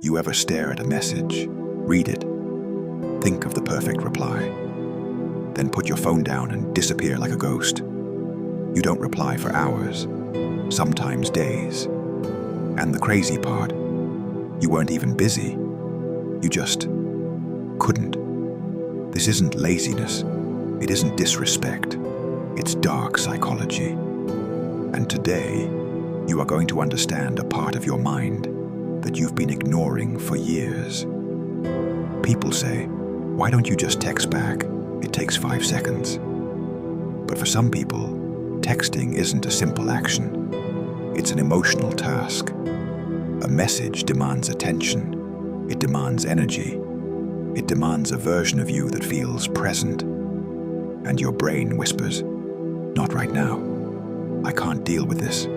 You ever stare at a message, read it, think of the perfect reply, then put your phone down and disappear like a ghost? You don't reply for hours, sometimes days. And the crazy part, you weren't even busy. You just couldn't. This isn't laziness. It isn't disrespect. It's dark psychology. And today, you are going to understand a part of your mind that you've been ignoring for years. People say, why don't you just text back? It takes 5 seconds. But for some people, texting isn't a simple action. It's an emotional task. A message demands attention. It demands energy. It demands a version of you that feels present. And your brain whispers, not right now. I can't deal with this.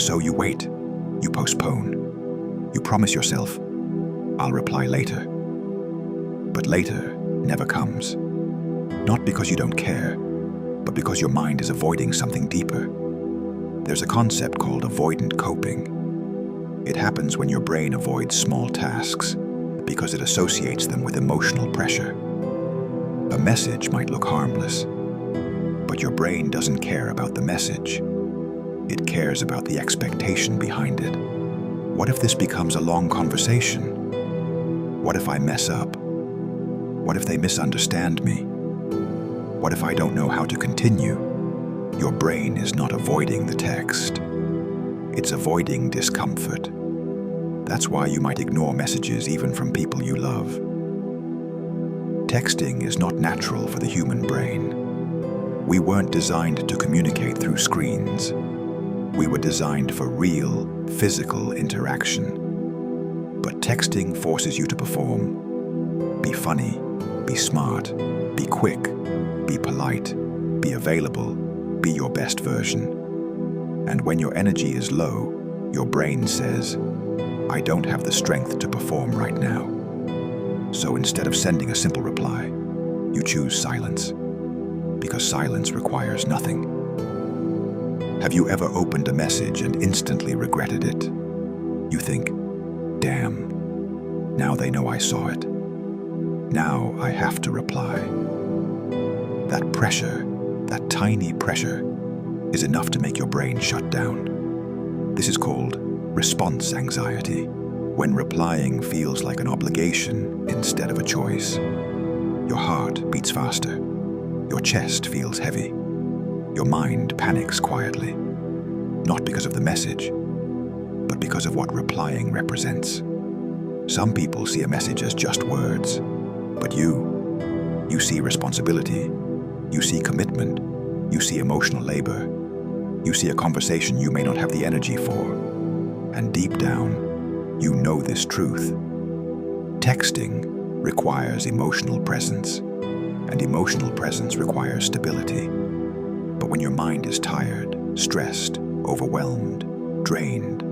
So you wait. You postpone. You promise yourself, I'll reply later. But later never comes. Not because you don't care, but because your mind is avoiding something deeper. There's a concept called avoidant coping. It happens when your brain avoids small tasks because it associates them with emotional pressure. A message might look harmless, but your brain doesn't care about the message. It cares about the expectation behind it. What if this becomes a long conversation? What if I mess up? What if they misunderstand me? What if I don't know how to continue? Your brain is not avoiding the text. It's avoiding discomfort. That's why you might ignore messages even from people you love. Texting is not natural for the human brain. We weren't designed to communicate through screens. We were designed for real, physical interaction. But texting forces you to perform. Be funny, be smart, be quick, be polite, be available, be your best version. And when your energy is low, your brain says, I don't have the strength to perform right now. So instead of sending a simple reply, you choose silence, because silence requires nothing. Have you ever opened a message and instantly regretted it? You think, damn, now they know I saw it. Now I have to reply. That pressure, that tiny pressure, is enough to make your brain shut down. This is called response anxiety, when replying feels like an obligation instead of a choice. Your heart beats faster. Your chest feels heavy. Your mind panics quietly, not because of the message, but because of what replying represents. Some people see a message as just words, but you see responsibility, you see commitment, you see emotional labor, you see a conversation you may not have the energy for, and deep down, you know this truth. Texting requires emotional presence, and emotional presence requires stability. But when your mind is tired, stressed, overwhelmed, drained,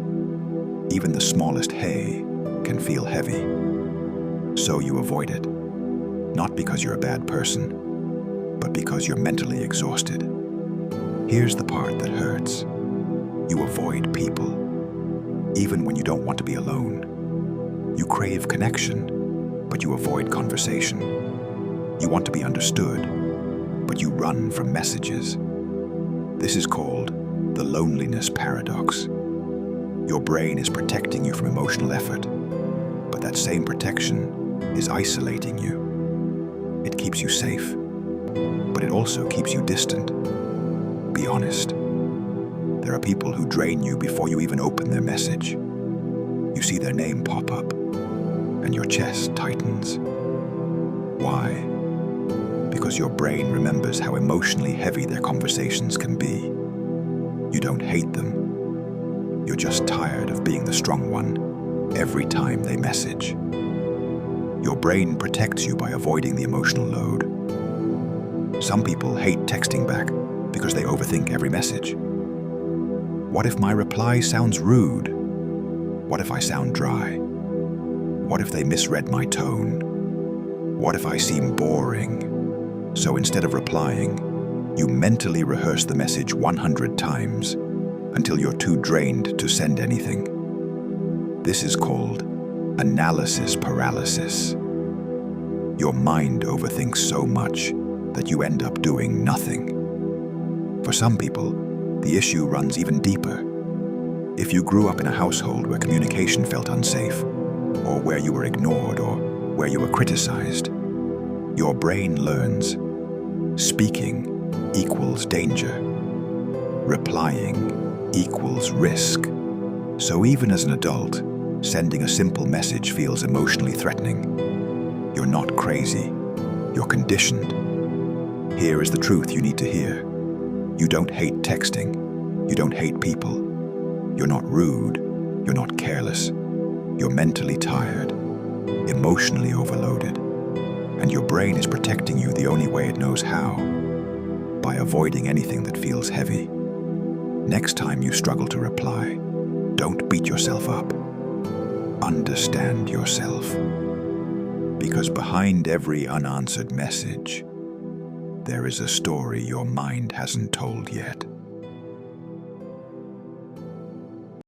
even the smallest hey can feel heavy. So you avoid it, not because you're a bad person, but because you're mentally exhausted. Here's the part that hurts. You avoid people, even when you don't want to be alone. You crave connection, but you avoid conversation. You want to be understood, but you run from messages. This is called the loneliness paradox. Your brain is protecting you from emotional effort, but that same protection is isolating you. It keeps you safe, but it also keeps you distant. Be honest. There are people who drain you before you even open their message. You see their name pop up, and your chest tightens. Why? Because your brain remembers how emotionally heavy their conversations can be. You don't hate them. You're just tired of being the strong one every time they message. Your brain protects you by avoiding the emotional load. Some people hate texting back because they overthink every message. What if my reply sounds rude? What if I sound dry? What if they misread my tone? What if I seem boring? So instead of replying, you mentally rehearse the message 100 times until you're too drained to send anything. This is called Analysis paralysis. Your mind overthinks so much that you end up doing nothing. For some people, the issue runs even deeper. If you grew up in a household where communication felt unsafe, or where you were ignored, or where you were criticized, your brain learns speaking equals danger. Replying equals risk. So even as an adult, sending a simple message feels emotionally threatening. You're not crazy. You're conditioned. Here is the truth you need to hear. You don't hate texting. You don't hate people. You're not rude. You're not careless. You're mentally tired, emotionally overloaded, and your brain is protecting you the only way it knows how, by avoiding anything that feels heavy. Next time you struggle to reply, don't beat yourself up. Understand yourself. Because behind every unanswered message, there is a story your mind hasn't told yet.